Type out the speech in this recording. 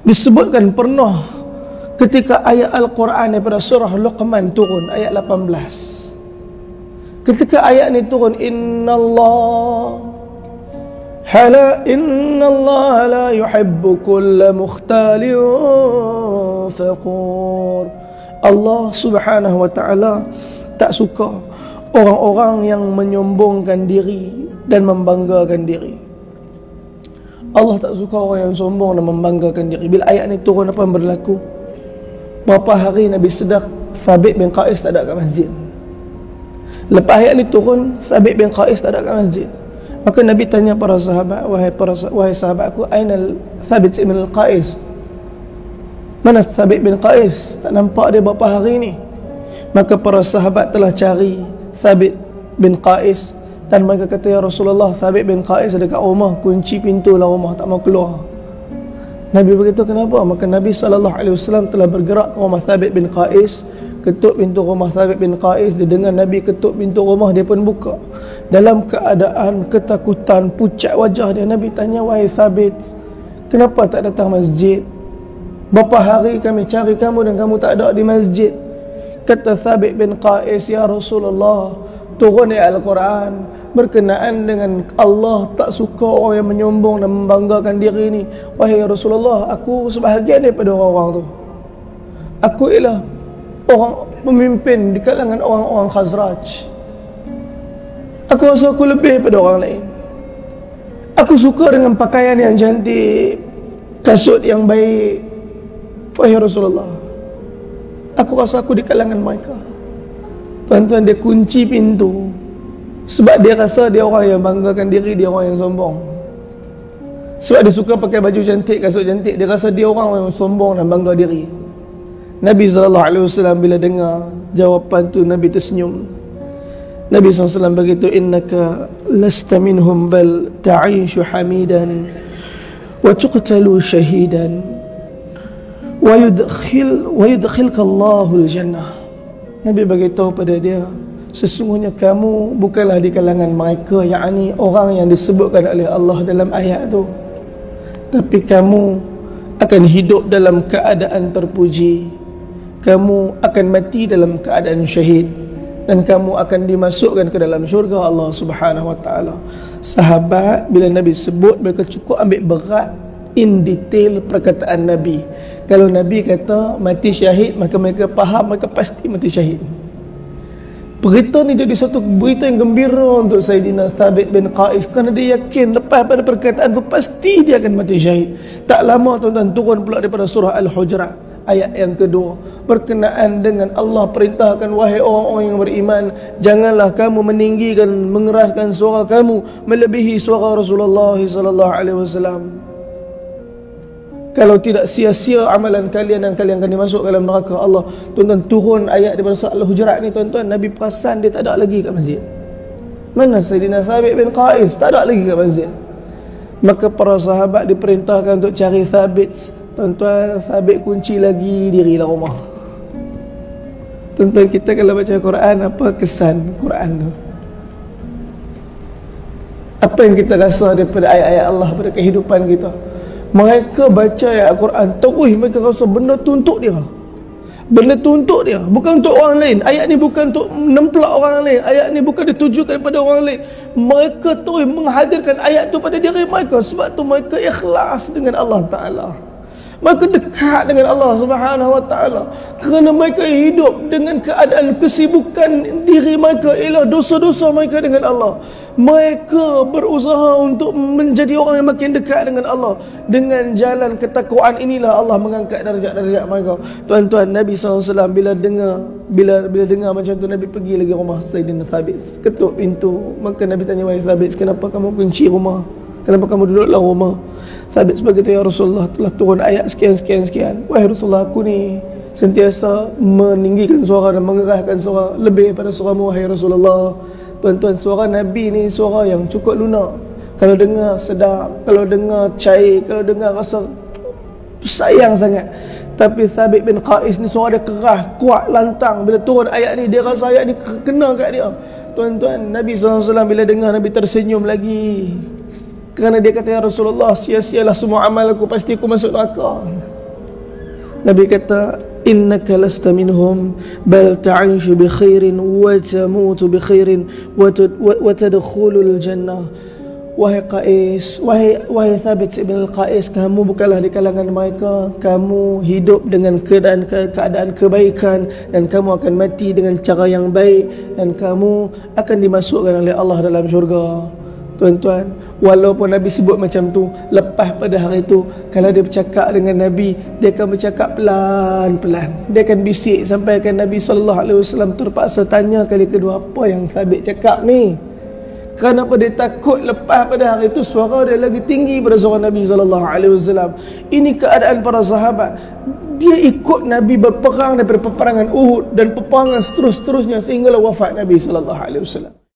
Disebutkan pernah ketika ayat Al-Quran daripada surah Luqman turun, ayat 18. Ketika ayat ini turun, Innallaha la yuhibbu kulla mukhtalin faqur. Allah Subhanahu wa ta'ala tak suka orang-orang yang menyombongkan diri dan membanggakan diri. Allah tak suka orang yang sombong dan membanggakan diri. Bila ayat ni turun, apa yang berlaku? Berapa hari Nabi sedar Thabit bin Qais tak ada kat masjid. Lepas ayat ni turun, Thabit bin Qais tak ada kat masjid. Maka Nabi tanya para sahabat, wahai sahabatku, aina Thabit bin Qais? Mana Thabit bin Qais? Tak nampak dia berapa hari ni. Maka para sahabat telah cari Thabit bin Qais, dan mereka kata, ya Rasulullah, Thabit bin Qais ada kat rumah, kunci pintu lah rumah, tak mau keluar. Nabi berkata, kenapa? Maka Nabi SAW telah bergerak ke rumah Thabit bin Qais, ketuk pintu rumah Thabit bin Qais. Dia dengar Nabi ketuk pintu rumah, dia pun buka. Dalam keadaan ketakutan, pucat wajah dia, Nabi tanya, wahai Thabit, kenapa tak datang masjid? Berapa hari kami cari kamu dan kamu tak ada di masjid? Kata Thabit bin Qais, ya Rasulullah, turun ayat Al-Quran berkenaan dengan Allah tak suka orang yang menyombong dan membanggakan diri ni. Wahai Rasulullah, aku sebahagian daripada orang-orang tu. Aku ialah orang pemimpin di kalangan orang-orang Khazraj. Aku rasa aku lebih daripada orang lain. Aku suka dengan pakaian yang cantik, kasut yang baik. Wahai Rasulullah, aku rasa aku di kalangan mereka. Tuan-tuan, dia kunci pintu sebab dia rasa dia orang yang banggakan diri, dia orang yang sombong. Sebab dia suka pakai baju cantik, kasut cantik, dia rasa dia orang yang sombong dan bangga diri. Nabi SAW bila dengar jawapan tu, Nabi tersenyum. Nabi SAW berkata, innaka lasta minhum bal ta'ishu hamidan wa tuqtalu syahidan wa yudkhilka Allahul jannah. Nabi beritahu pada dia, sesungguhnya kamu bukanlah di kalangan mereka, yakni orang yang disebutkan oleh Allah dalam ayat tu, tapi kamu akan hidup dalam keadaan terpuji, kamu akan mati dalam keadaan syahid, dan kamu akan dimasukkan ke dalam syurga Allah Subhanahu wa ta'ala. Sahabat bila Nabi sebut, mereka cukup ambil berat in detail perkataan Nabi. Kalau Nabi kata mati syahid, maka mereka faham, mereka pasti mati syahid. Berita ni jadi satu berita yang gembira untuk Sayyidina Thabit bin Qais, kerana dia yakin lepas pada perkataan tu pasti dia akan mati syahid. Tak lama tuan-tuan, turun pula daripada surah Al-Hujurat ayat yang kedua berkenaan dengan Allah perintahkan, wahai orang-orang yang beriman, janganlah kamu meninggikan, mengeraskan suara kamu melebihi suara Rasulullah sallallahu alaihi wasallam. Kalau tidak, sia-sia amalan kalian dan kalian akan dimasuk dalam neraka Allah. Tuan-tuan, turun ayat daripada surah Al-Hujurat ni, tuan-tuan, Nabi perasan dia tak ada lagi kat masjid. Mana Sayyidina Thabit bin Qais? Tak ada lagi kat masjid. Maka para sahabat diperintahkan untuk cari Thabit. Tuan-tuan, Thabit kunci lagi diri dalam rumah. Tuan-tuan, kita kalau baca Quran, apa kesan Quran tu? Apa yang kita rasa daripada ayat-ayat Allah pada kehidupan kita? Mereka baca ayat Al-Quran, terus mereka rasa benda tu untuk dia. Benda tu untuk dia, bukan untuk orang lain. Ayat ni bukan untuk nemplak orang lain. Ayat ni bukan ditujukan kepada orang lain. Mereka terus menghadirkan ayat tu pada diri mereka. Sebab tu mereka ikhlas dengan Allah Ta'ala. Mereka dekat dengan Allah Subhanahu wa ta'ala, kerana mereka hidup dengan keadaan kesibukan diri mereka ialah dosa-dosa mereka dengan Allah. Mereka berusaha untuk menjadi orang yang makin dekat dengan Allah. Dengan jalan ketakwaan inilah Allah mengangkat darjat-darjat mereka. Tuan-tuan, Nabi SAW bila dengar macam tu, Nabi pergi lagi rumah Sayyidina Thabit, ketuk pintu. Maka Nabi tanya, wahai Thabit, kenapa kamu kunci rumah? Kenapa kamu duduk dalam rumah? Thabit sebagai ya Rasulullah, telah turun ayat sekian. Wahai Rasulullah, aku ni sentiasa meninggikan suara dan mengeraskan suara lebih daripada suaramu, wahai Rasulullah. Tuan-tuan, suara Nabi ni suara yang cukup lunak. Kalau dengar sedap, kalau dengar cair, kalau dengar rasa sayang sangat. Tapi Thabit bin Qais ni suara dia keras, kuat, lantang. Bila turun ayat ni, dia rasa ayat ni kena kat dia. Tuan-tuan, Nabi SAW bila dengar, Nabi tersenyum lagi. Kerana dia kata, ya Rasulullah, sia-sialah semua amal aku, pasti aku masuk neraka. Nabi kata, innaka lasta minhum bal ta'ishu bi khairin wa tamutu bi khairin wa tadkhulul jannah. Wahai Qais, wahai Thabit ibn al-Qais, kamu bukanlah di kalangan mereka. Kamu hidup dengan keadaan kebaikan, dan kamu akan mati dengan cara yang baik, dan kamu akan dimasukkan oleh Allah dalam syurga. Tuan-tuan, walaupun Nabi sebut macam tu, lepas pada hari itu, kalau dia bercakap dengan Nabi, dia akan bercakap pelan-pelan. Dia akan bisik sampai kan Nabi SAW terpaksa tanya kali kedua, apa yang Thabit cakap ni? Kenapa dia takut lepas pada hari itu suara dia lagi tinggi pada suara Nabi SAW. Ini keadaan para sahabat. Dia ikut Nabi berperang daripada peperangan Uhud dan peperangan seterus-terusnya sehinggalah wafat Nabi SAW.